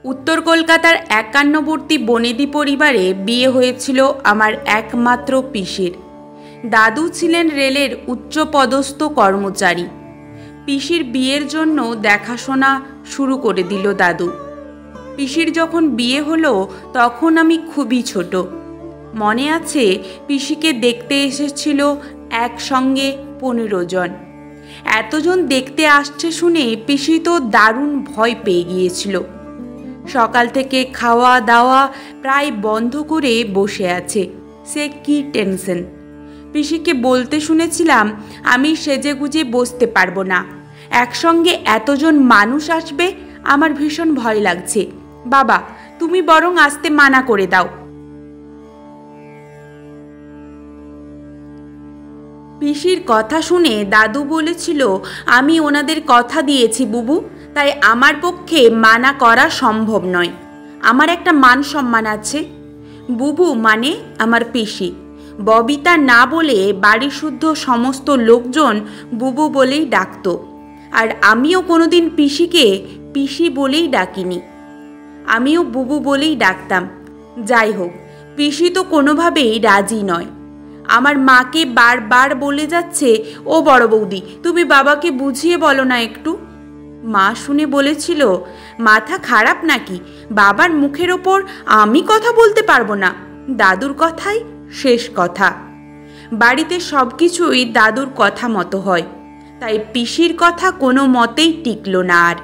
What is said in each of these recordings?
উত্তর কলকাতার ৫১বর্তী বনেদি পরিবারে বিয়ে হয়েছিল আমার একমাত্র পিসির। দাদু ছিলেন রেলের উচ্চপদস্থ কর্মচারী। পিসির বিয়ের জন্য দেখাশোনা শুরু করে দিল দাদু। পিসির যখন বিয়ে হলো তখন আমি খুবই ছোট। মনে আছে, পিসিকে দেখতে এসেছিল একসঙ্গে ১৫ জন। এতজন দেখতে আসছে শুনে পিসি তো দারুণ ভয় পেয়ে গিয়েছিল। সকাল থেকে খাওয়া দাওয়া প্রায় বন্ধ করে বসে আছে। সে কি টেনশন! পিসিকে বলতে শুনেছিলাম, আমি সেজেগুজে বসতে পারবো না, একসঙ্গে এতজন মানুষ আসবে, আমার ভীষণ ভয় লাগছে। বাবা, তুমি বরং আসতে মানা করে দাও। পিসির কথা শুনে দাদু বলেছিল, আমি ওনাদের কথা দিয়েছি বুবু, তাই আমার পক্ষে মানা করা সম্ভব নয়। আমার একটা মান সম্মান আছে। বুবু মানে আমার পিসি। ববিতা না বলে বাড়ি শুদ্ধ সমস্ত লোকজন বুবু বলেই ডাকত, আর আমিও কোনোদিন পিসিকে পিসি বলেই ডাকিনি, আমিও বুবু বলেই ডাকতাম। যাই হোক, পিসি তো কোনোভাবেই রাজি নয়। আমার মাকে বারবার বলে যাচ্ছে, ও বড় বৌদি, তুমি বাবাকে বুঝিয়ে বলো না একটু। মা শুনে বলেছিল, মাথা খারাপ নাকি, বাবার মুখের ওপর আমি কথা বলতে পারবো না। দাদুর কথাই শেষ কথা। বাড়িতে সব কিছুই দাদুর কথা মতো হয়, তাই পিসির কথা কোনো মতেই টিকল না আর।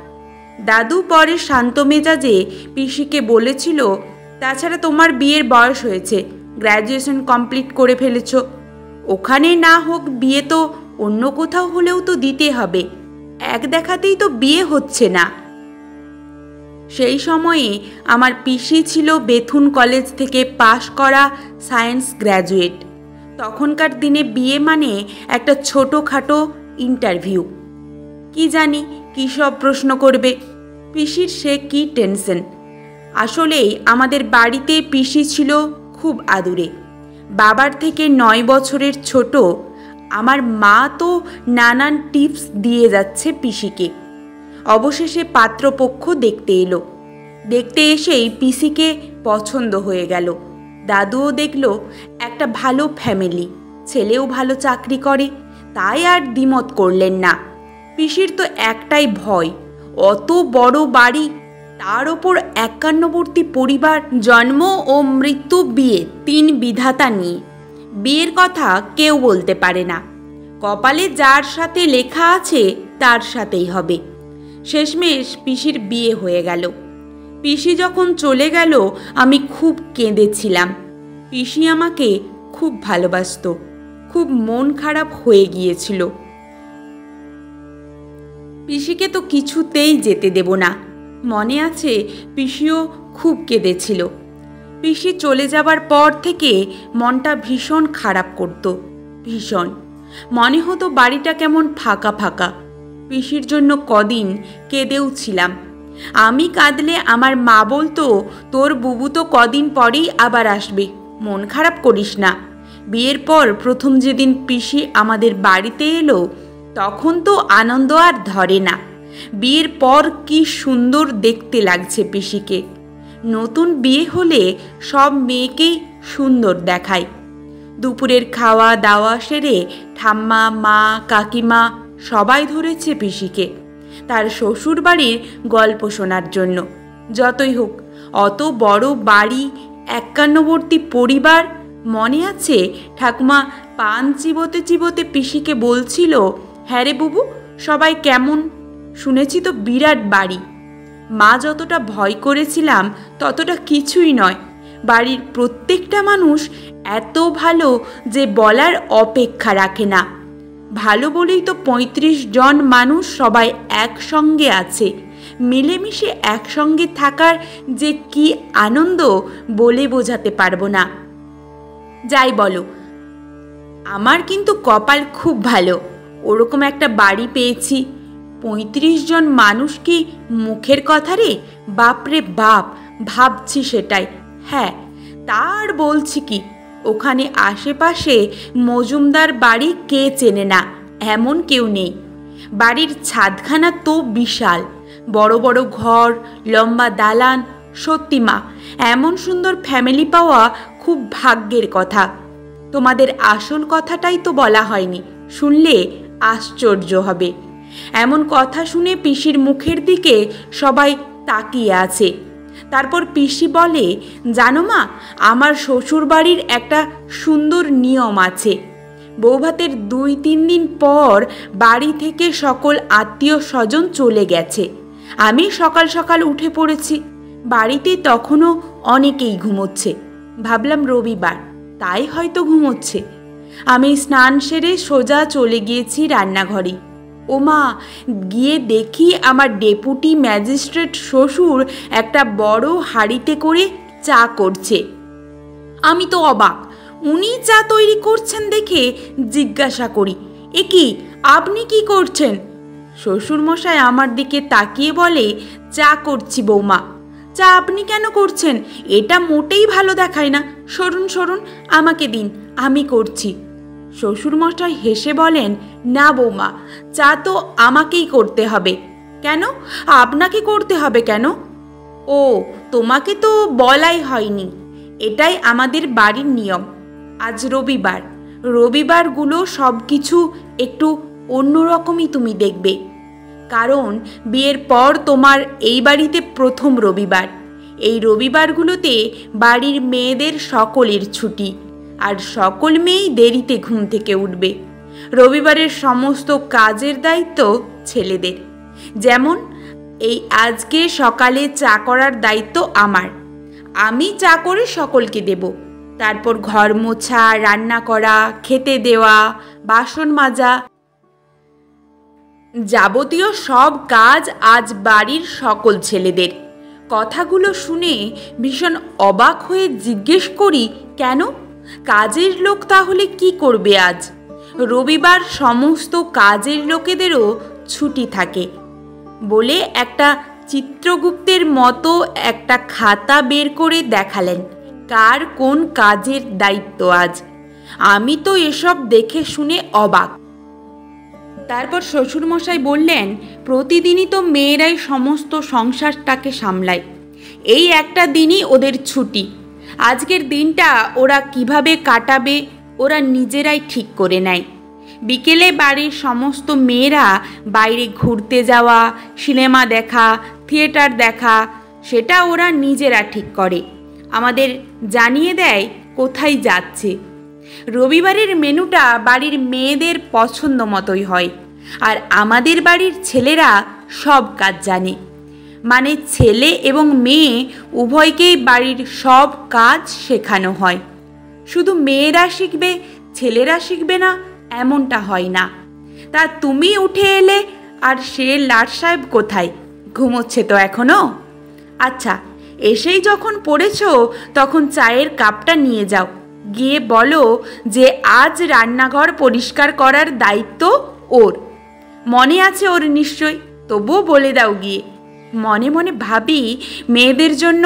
দাদু পরে শান্ত মেজাজে পিসিকে বলেছিল, তাছাড়া তোমার বিয়ের বয়স হয়েছে, গ্র্যাজুয়েশন কমপ্লিট করে ফেলেছ, ওখানে না হোক বিয়ে তো অন্য কোথাও হলেও তো দিতে হবে, এক দেখাতেই তো বিয়ে হচ্ছে না। সেই সময়ে আমার পিসি ছিল বেথুন কলেজ থেকে পাশ করা সায়েন্স গ্র্যাজুয়েট। তখনকার দিনে বিয়ে মানে একটা ছোটোখাটো ইন্টারভিউ। কি জানি কী সব প্রশ্ন করবে, পিসির সে কি টেনশন। আসলেই আমাদের বাড়িতে পিসি ছিল খুব আদুরে, বাবার থেকে ৯ বছরের ছোট। আমার মা তো নানান টিপস দিয়ে যাচ্ছে পিসিকে। অবশেষে পাত্রপক্ষ দেখতে এলো। দেখতে এসেই পিসিকে পছন্দ হয়ে গেল। দাদুও দেখল একটা ভালো ফ্যামিলি, ছেলেও ভালো চাকরি করে, তাই আর দ্বিমত করলেন না। পিসির তো একটাই ভয়, অত বড় বাড়ি, তার ওপর ৫১বর্তী পরিবার, জন্ম ও মৃত্যু বিয়ে, ৩ বিধাতা নিয়ে। বিয়ের কথা কেউ বলতে পারে না, কপালে যার সাথে লেখা আছে তার সাথেই হবে। শেষমেশ পিসির বিয়ে হয়ে গেল। পিসি যখন চলে গেল আমি খুব কেঁদেছিলাম। পিসি আমাকে খুব ভালোবাসত, খুব মন খারাপ হয়ে গিয়েছিল। পিসিকে তো কিছুতেই যেতে দেব না। মনে আছে, পিসিও খুব কেঁদেছিল। পিসি চলে যাবার পর থেকে মনটা ভীষণ খারাপ করত, ভীষণ। মনে হতো বাড়িটা কেমন ফাঁকা ফাঁকা। পিসির জন্য কদিন কেঁদেও ছিলাম। আমি কাঁদলে আমার মা বলতো, তোর বুবু তো কদিন পরেই আবার আসবে, মন খারাপ করিস না। বিয়ের পর প্রথম যেদিন পিসি আমাদের বাড়িতে এলো তখন তো আনন্দ আর ধরে না। বিয়ের পর কি সুন্দর দেখতে লাগছে পিসিকে। নতুন বিয়ে হলে সব মেয়েকেই সুন্দর দেখায়। দুপুরের খাওয়া দাওয়া সেরে ঠাম্মা, মা, কাকিমা সবাই ধরেছে পিসিকে তার শ্বশুর বাড়ির গল্প শোনার জন্য। যতই হোক, অত বড় বাড়ি, ৫১বর্তী পরিবার। মনে আছে, ঠাকুমা পান চিবোতে চিবোতে পিসিকে বলছিল, হ্যাঁ রে বুবু, সবাই কেমন? শুনেছি তো বিরাট বাড়ি। মা যতটা ভয় করেছিলাম ততটা কিছুই নয়। বাড়ির প্রত্যেকটা মানুষ এত ভালো যে বলার অপেক্ষা রাখে না। ভালো বলেই তো ৩৫ জন মানুষ সবাই একসঙ্গে আছে। মিলেমিশে একসঙ্গে থাকার যে কি আনন্দ বলে বোঝাতে পারবো না। যাই বলো, আমার কিন্তু কপাল খুব ভালো, ওরকম একটা বাড়ি পেয়েছি। ৩৫ জন মানুষ কি মুখের কথা রে? বাপরে বাপ, ভাবছি সেটাই। হ্যাঁ, তার বলছি কি, ওখানে আশেপাশে মজুমদার বাড়ি কে চেনে না এমন কেউ নেই। বাড়ির ছাদখানা তো বিশাল, বড় বড় ঘর, লম্বা দালান। সত্যি মা, এমন সুন্দর ফ্যামিলি পাওয়া খুব ভাগ্যের কথা। তোমাদের আসল কথাটাই তো বলা হয়নি, শুনলে আশ্চর্য হবে। এমন কথা শুনে পিসির মুখের দিকে সবাই তাকিয়ে আছে। তারপর পিসি বলে, জানো মা, আমার শ্বশুর বাড়ির একটা সুন্দর নিয়ম আছে। বৌভাতের 2-3 দিন পর বাড়ি থেকে সকল আত্মীয় স্বজন চলে গেছে। আমি সকাল সকাল উঠে পড়েছি। বাড়িতে তখনও অনেকেই ঘুমোচ্ছে। ভাবলাম রবিবার, তাই হয়তো ঘুমোচ্ছে। আমি স্নান সেরে সোজা চলে গিয়েছি রান্নাঘরে। ও মা, গিয়ে দেখি আমার ডেপুটি ম্যাজিস্ট্রেট শ্বশুর একটা বড় হাঁড়িতে করে চা করছে। আমি তো অবাক। উনি চা তৈরি করছেন দেখে জিজ্ঞাসা করি, এ কি, আপনি কি করছেন? শ্বশুরমশাই আমার দিকে তাকিয়ে বলে, চা করছি বৌমা। চা আপনি কেন করছেন? এটা মোটেই ভালো দেখায় না। সরুন সরুন, আমাকে দিন, আমি করছি। শ্বশুরমশাই হেসে বলেন, না বৌমা, চা তো আমাকেই করতে হবে। কেন? আপনাকে করতে হবে কেন? ও, তোমাকে তো বলাই হয়নি। এটাই আমাদের বাড়ির নিয়ম। আজ রবিবার, রবিবারগুলো সব কিছু একটু অন্যরকমই তুমি দেখবে। কারণ বিয়ের পর তোমার এই বাড়িতে প্রথম রবিবার। এই রবিবারগুলোতে বাড়ির মেয়েদের সকলের ছুটি, আর সকল মেয়েই দেরিতে ঘুম থেকে উঠবে। রবিবারের সমস্ত কাজের দায়িত্ব ছেলেদের। যেমন এই আজকে সকালে চা করার দায়িত্ব আমার। আমি চা করে সকলকে দেব। তারপর ঘর মোছা, রান্না করা, খেতে দেওয়া, বাসন মাজা, যাবতীয় সব কাজ আজ বাড়ির সকল ছেলেদের। কথাগুলো শুনে ভীষণ অবাক হয়ে জিজ্ঞেস করি, কেন? কাজের লোক তাহলে কি করবে আজ? রবিবার সমস্ত কাজের লোকেদেরও ছুটি থাকে বলে একটা চিত্রগুপ্তের মতো একটা খাতা বের করে দেখালেন কার কোন কাজের দায়িত্ব আজ। আমি তো এসব দেখে শুনে অবাক। তারপর শ্বশুরমশাই বললেন, প্রতিদিনই তো মেয়েরাই সমস্ত সংসারটাকে সামলায়। এই একটা দিনই ওদের ছুটি। আজকের দিনটা ওরা কিভাবে কাটাবে ওরা নিজেরাই ঠিক করে নেয়। বিকেলে বাড়ির সমস্ত মেয়েরা বাইরে ঘুরতে যাওয়া, সিনেমা দেখা, থিয়েটার দেখা, সেটা ওরা নিজেরা ঠিক করে। আমাদের জানিয়ে দেয় কোথায় যাচ্ছে। রবিবারের মেনুটা বাড়ির মেয়েদের পছন্দ মতোই হয়। আর আমাদের বাড়ির ছেলেরা সব কাজ জানে। মানে ছেলে এবং মেয়ে উভয়কেই বাড়ির সব কাজ শেখানো হয়। শুধু মেয়েরা শিখবে, ছেলেরা শিখবে না, এমনটা হয় না। তা তুমি উঠে এলে, আর সে লাট সাহেব কোথায়? ঘুমোচ্ছে তো এখনো? আচ্ছা, এসেই যখন পড়েছ তখন চায়ের কাপটা নিয়ে যাও। গিয়ে বলো যে আজ রান্নাঘর পরিষ্কার করার দায়িত্ব ওর। মনে আছে ওর নিশ্চয়, তবুও বলে দাও গিয়ে। মনে মনে ভাবি, মেয়েদের জন্য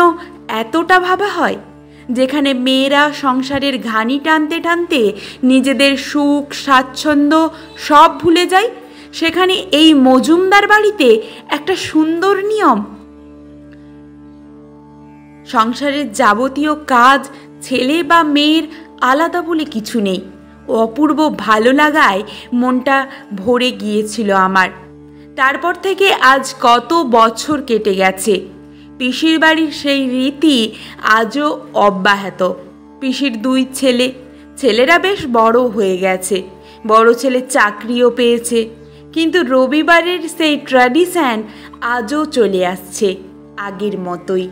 এতটা ভাবা হয়? যেখানে মেয়েরা সংসারের ঘানি টানতে টানতে নিজেদের সুখ স্বাচ্ছন্দ্য সব ভুলে যায়, সেখানে এই মজুমদার বাড়িতে একটা সুন্দর নিয়ম। সংসারের যাবতীয় কাজ ছেলে বা মেয়ের আলাদা বলে কিছু নেই। অপূর্ব ভালো লাগায় মনটা ভরে গিয়েছিল আমার। তারপর থেকে আজ কত বছর কেটে গেছে। পিসির বাড়ির সেই রীতি আজও অব্যাহত। পিসির 2 ছেলে, ছেলেরা বেশ বড় হয়ে গেছে। বড় ছেলে চাকরিও পেয়েছে, কিন্তু রবিবারের সেই ট্র্যাডিশন আজও চলে আসছে আগের মতোই।